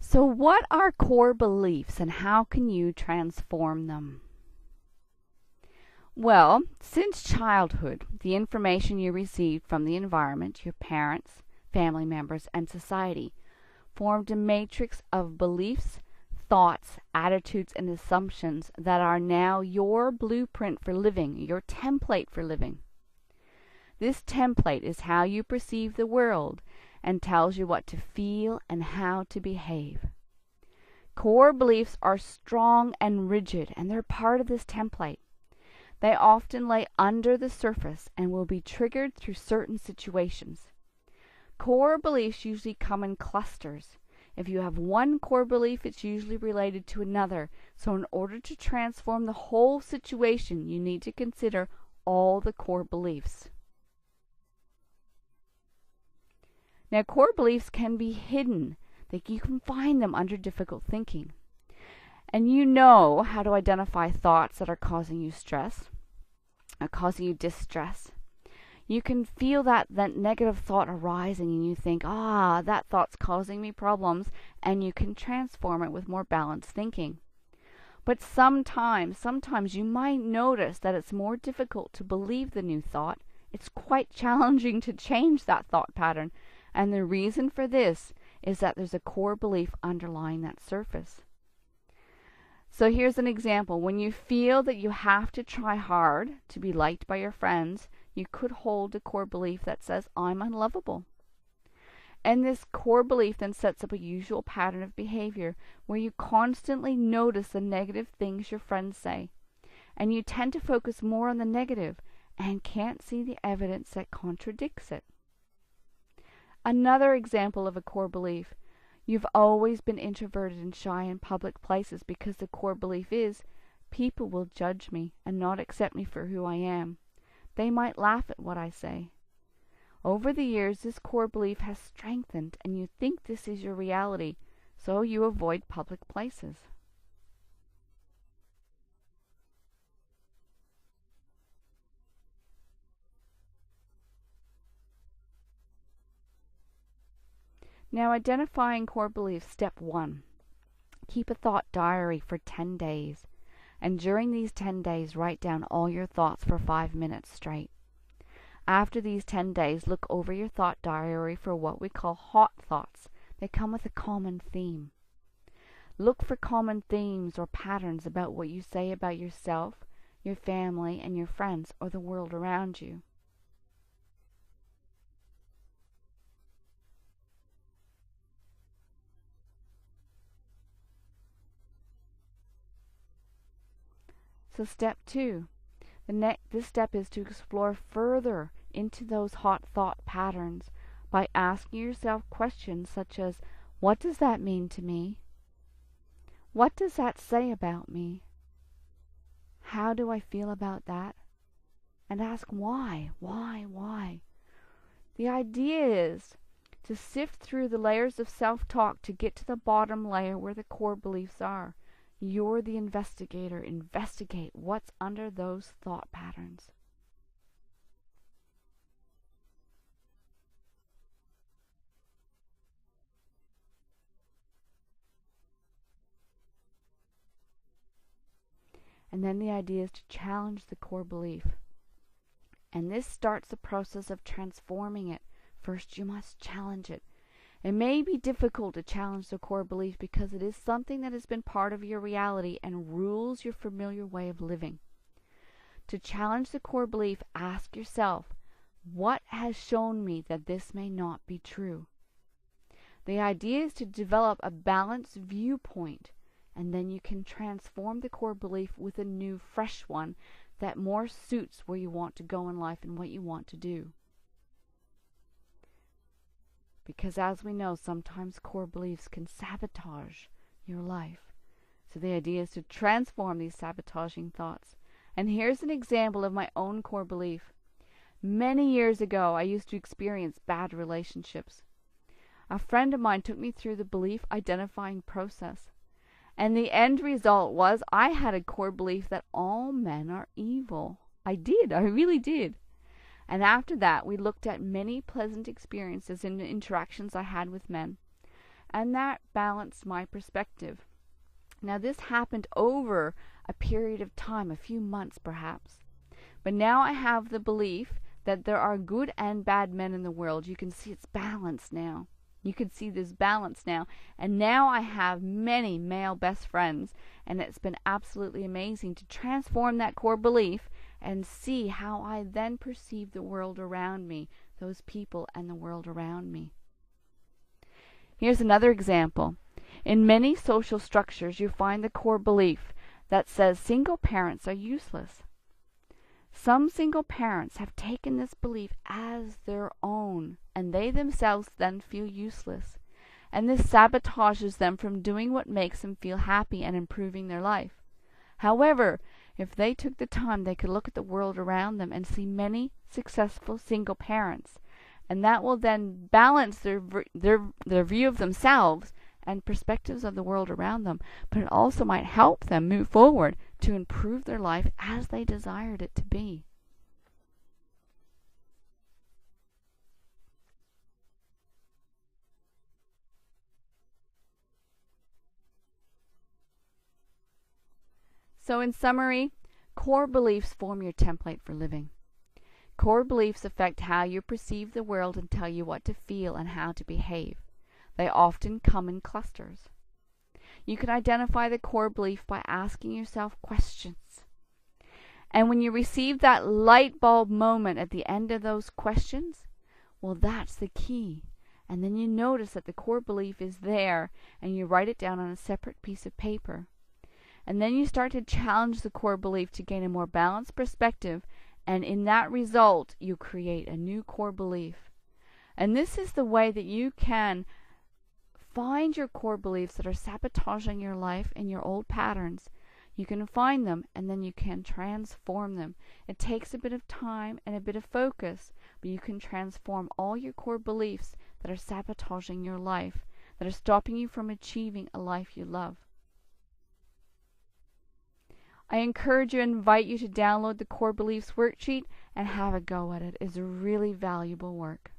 So what are core beliefs and how can you transform them? Well, since childhood, the information you received from the environment, your parents, family members, and society formed a matrix of beliefs, thoughts, attitudes, and assumptions that are now your blueprint for living, your template for living. This template is how you perceive the world and tells you what to feel and how to behave. Core beliefs are strong and rigid, and they're part of this template. They often lay under the surface and will be triggered through certain situations. Core beliefs usually come in clusters. If you have one core belief, it's usually related to another. So in order to transform the whole situation, you need to consider all the core beliefs. Now, core beliefs can be hidden. You can find them under difficult thinking. And you know how to identify thoughts that are causing you stress, or causing you distress. You can feel that negative thought arising and you think, that thought's causing me problems, and you can transform it with more balanced thinking. But sometimes you might notice that it's more difficult to believe the new thought. It's quite challenging to change that thought pattern. And the reason for this is that there's a core belief underlying that surface. So here's an example. When you feel that you have to try hard to be liked by your friends, you could hold a core belief that says, I'm unlovable. And this core belief then sets up a usual pattern of behavior where you constantly notice the negative things your friends say. And you tend to focus more on the negative and can't see the evidence that contradicts it. Another example of a core belief. You've always been introverted and shy in public places because the core belief is, people will judge me and not accept me for who I am. They might laugh at what I say. Over the years, this core belief has strengthened and you think this is your reality, so you avoid public places. Now, identifying core beliefs. Step 1. Keep a thought diary for 10 days. And during these 10 days, write down all your thoughts for 5 minutes straight. After these 10 days, look over your thought diary for what we call hot thoughts. They come with a common theme. Look for common themes or patterns about what you say about yourself, your family, and your friends, or the world around you. So step 2, this step is to explore further into those hot thought patterns by asking yourself questions such as, what does that mean to me? What does that say about me? How do I feel about that? And ask why? The idea is to sift through the layers of self-talk to get to the bottom layer where the core beliefs are. You're the investigator. Investigate what's under those thought patterns. And then the idea is to challenge the core belief. And this starts the process of transforming it. First, you must challenge it. It may be difficult to challenge the core belief because it is something that has been part of your reality and rules your familiar way of living. To challenge the core belief, ask yourself, what has shown me that this may not be true? The idea is to develop a balanced viewpoint, and then you can transform the core belief with a new, fresh one that more suits where you want to go in life and what you want to do. Because as we know, sometimes core beliefs can sabotage your life. So the idea is to transform these sabotaging thoughts. And here's an example of my own core belief. Many years ago, I used to experience bad relationships. A friend of mine took me through the belief identifying process. And the end result was I had a core belief that all men are evil. I really did. And after that, we looked at many pleasant experiences and interactions I had with men. and that balanced my perspective. Now, this happened over a period of time, a few months perhaps. But now I have the belief that there are good and bad men in the world. You can see it's balanced now. You can see this balance now. And now I have many male best friends, and it's been absolutely amazing to transform that core belief and see how I then perceive the world around me, those people and the world around me. Here's another example. In many social structures, you find the core belief that says single parents are useless. Some single parents have taken this belief as their own, and they themselves then feel useless. And this sabotages them from doing what makes them feel happy and improving their life. However, if they took the time, they could look at the world around them and see many successful single parents. And that will then balance their view of themselves and perspectives of the world around them. But it also might help them move forward to improve their life as they desired it to be. So in summary, core beliefs form your template for living. Core beliefs affect how you perceive the world and tell you what to feel and how to behave. They often come in clusters. You can identify the core belief by asking yourself questions. And when you receive that light bulb moment at the end of those questions, well, that's the key. And then you notice that the core belief is there, and you write it down on a separate piece of paper. And then you start to challenge the core belief to gain a more balanced perspective, and in that result, you create a new core belief. And this is the way that you can find your core beliefs that are sabotaging your life and your old patterns. You can find them, and then you can transform them. It takes a bit of time and a bit of focus, but you can transform all your core beliefs that are sabotaging your life, that are stopping you from achieving a life you love. I encourage you and invite you to download the Core Beliefs worksheet and have a go at it. It's really valuable work.